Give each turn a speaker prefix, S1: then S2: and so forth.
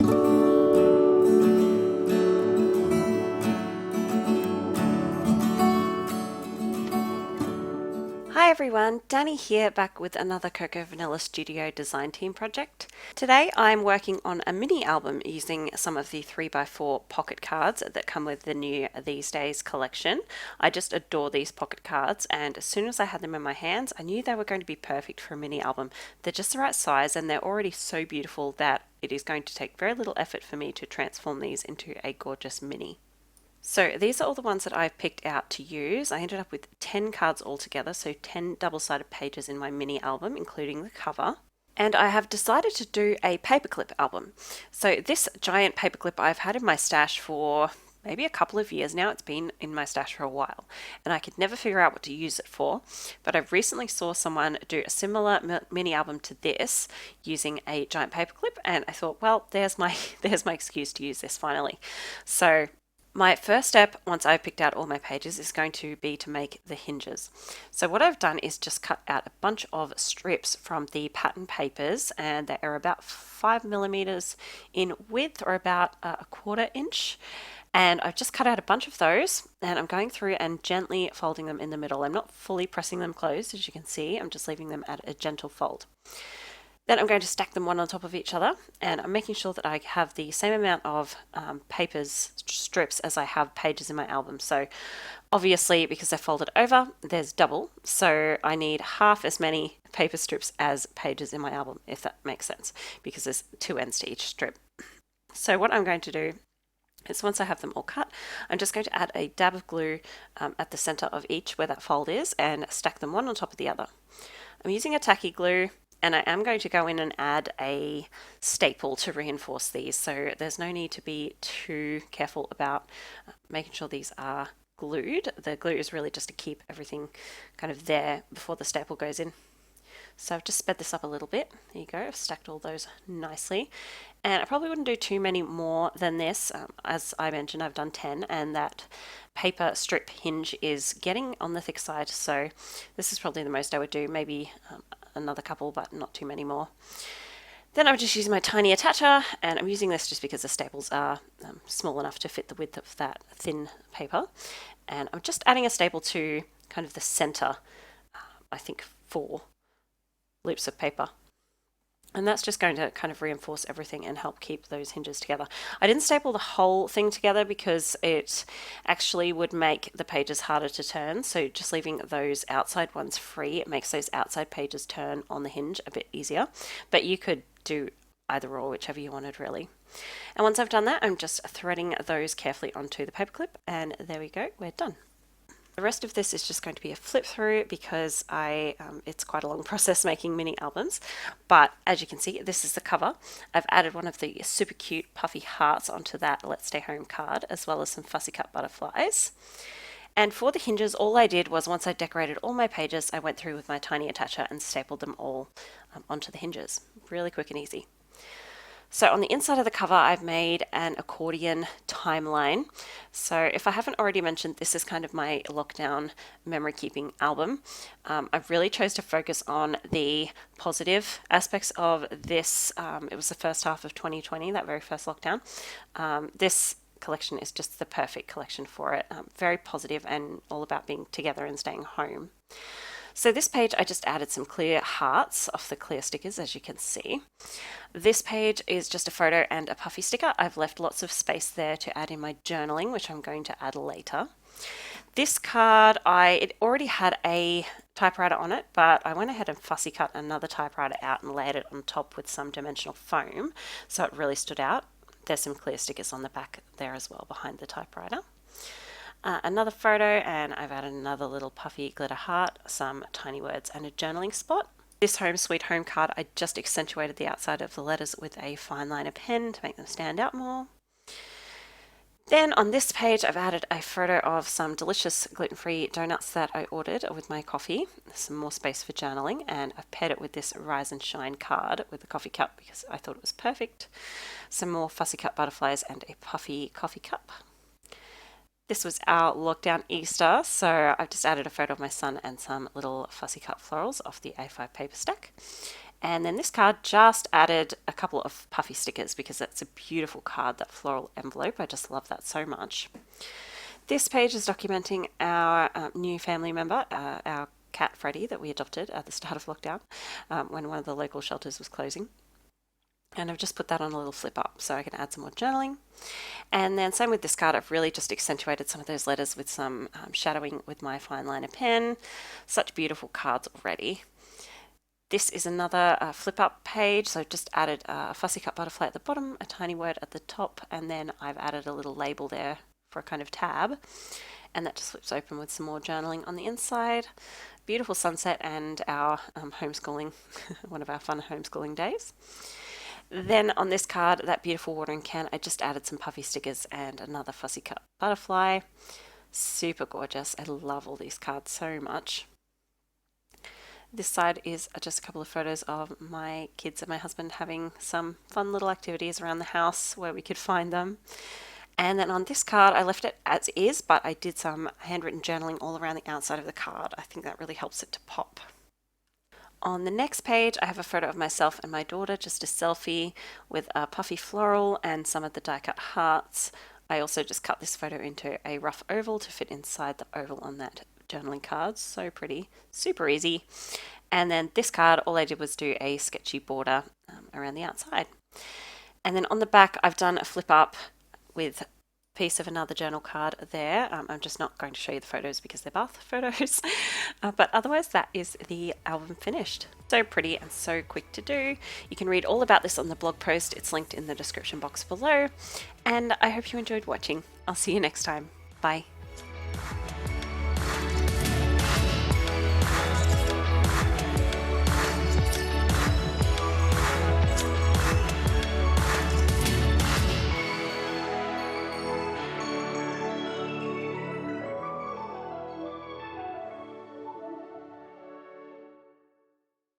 S1: Hi everyone, Danny here, back with another Cocoa Vanilla Studio design team project. Today I'm working on a mini album using some of the 3x4 pocket cards that come with the new These Days collection. I just adore these pocket cards, and as soon as I had them in my hands I knew they were going to be perfect for a mini album. They're just the right size and they're already so beautiful that it is going to take very little effort for me to transform these into a gorgeous mini. So these are all the ones that I've picked out to use. I ended up with 10 cards altogether, so 10 double-sided pages in my mini album, including the cover. And I have decided to do a paperclip album. So this giant paperclip I've had in my stash for maybe a couple of years now. It's been in my stash for a while and I could never figure out what to use it for, but I recently saw someone do a similar mini album to this using a giant paperclip, and I thought, well, there's my excuse to use this finally. So my first step, once I've picked out all my pages, is going to be to make the hinges. So what I've done is just cut out a bunch of strips from the pattern papers, and they are about 5 millimeters in width, or about a quarter inch. And I've just cut out a bunch of those, and I'm going through and gently folding them in the middle. I'm not fully pressing them closed, as you can see. I'm just leaving them at a gentle fold. Then I'm going to stack them one on top of each other, and I'm making sure that I have the same amount of papers strips as I have pages in my album. So obviously, because they're folded over, there's double. So I need half as many paper strips as pages in my album, if that makes sense, because there's two ends to each strip. So what I'm going to do is, once I have them all cut, I'm just going to add a dab of glue at the center of each where that fold is, and stack them one on top of the other. I'm using a tacky glue, and I am going to go in and add a staple to reinforce these, so there's no need to be too careful about making sure these are glued. The glue is really just to keep everything kind of there before the staple goes in. So I've just sped this up a little bit. There you go, I've stacked all those nicely. And I probably wouldn't do too many more than this. As I mentioned, I've done 10, and that paper strip hinge is getting on the thick side, so this is probably the most I would do, maybe another couple, but not too many more. Then I'm just using my tiny attacher, and I'm using this just because the staples are small enough to fit the width of that thin paper. And I'm just adding a staple to kind of the center, I think 4 loops of paper. And that's just going to kind of reinforce everything and help keep those hinges together. I didn't staple the whole thing together because it actually would make the pages harder to turn. So just leaving those outside ones free, it makes those outside pages turn on the hinge a bit easier. But you could do either or, whichever you wanted really. And once I've done that, I'm just threading those carefully onto the paperclip, and there we go, we're done. The rest of this is just going to be a flip through because it's quite a long process making mini albums. But as you can see, this is the cover. I've added one of the super cute puffy hearts onto that Let's Stay Home card, as well as some fussy cut butterflies. And for the hinges, all I did was, once I decorated all my pages, I went through with my tiny attacher and stapled them all onto the hinges. Really quick and easy. So on the inside of the cover, I've made an accordion timeline. So if I haven't already mentioned, this is kind of my lockdown memory keeping album. I really chose to focus on the positive aspects of this. It was the first half of 2020, that very first lockdown. This collection is just the perfect collection for it. Very positive and all about being together and staying home. So this page, I just added some clear hearts off the clear stickers, as you can see. This page is just a photo and a puffy sticker. I've left lots of space there to add in my journaling, which I'm going to add later. This card, it already had a typewriter on it, but I went ahead and fussy cut another typewriter out and layered it on top with some dimensional foam, so it really stood out. There's some clear stickers on the back there as well behind the typewriter. Another photo, and I've added another little puffy glitter heart, some tiny words, and a journaling spot. This Home Sweet Home card, I just accentuated the outside of the letters with a fine liner pen to make them stand out more. Then on this page, I've added a photo of some delicious gluten-free donuts that I ordered with my coffee. Some more space for journaling, and I've paired it with this Rise and Shine card with a coffee cup because I thought it was perfect. Some more fussy cut butterflies and a puffy coffee cup. This was our lockdown Easter, so I've just added a photo of my son and some little fussy cut florals off the A5 paper stack. And then this card just added a couple of puffy stickers because it's a beautiful card, that floral envelope. I just love that so much. This page is documenting our new family member, our cat Freddie, that we adopted at the start of lockdown when one of the local shelters was closing. And I've just put that on a little flip up so I can add some more journaling. And then same with this card, I've really just accentuated some of those letters with some shadowing with my fine liner pen. Such beautiful cards already. This is another flip up page, so just added a fussy cut butterfly at the bottom, a tiny word at the top, and then I've added a little label there for a kind of tab, and that just flips open with some more journaling on the inside. Beautiful sunset and our homeschooling, one of our fun homeschooling days. Then on this card, that beautiful watering can, I just added some puffy stickers and another fussy cut butterfly. Super gorgeous. I love all these cards so much. This side is just a couple of photos of my kids and my husband having some fun little activities around the house where we could find them. And then on this card, I left it as is, but I did some handwritten journaling all around the outside of the card. I think that really helps it to pop. On the next page, I have a photo of myself and my daughter, just a selfie with a puffy floral and some of the die-cut hearts. I also just cut this photo into a rough oval to fit inside the oval on that journaling card. So pretty, super easy. And then this card, all I did was do a sketchy border around the outside. And then on the back, I've done a flip up with piece of another journal card there. I'm just not going to show you the photos because they're bath photos, but otherwise that is the album finished. So pretty and so quick to do. You can read all about this on the blog post. It's linked in the description box below, and I hope you enjoyed watching. I'll see you next time. Bye.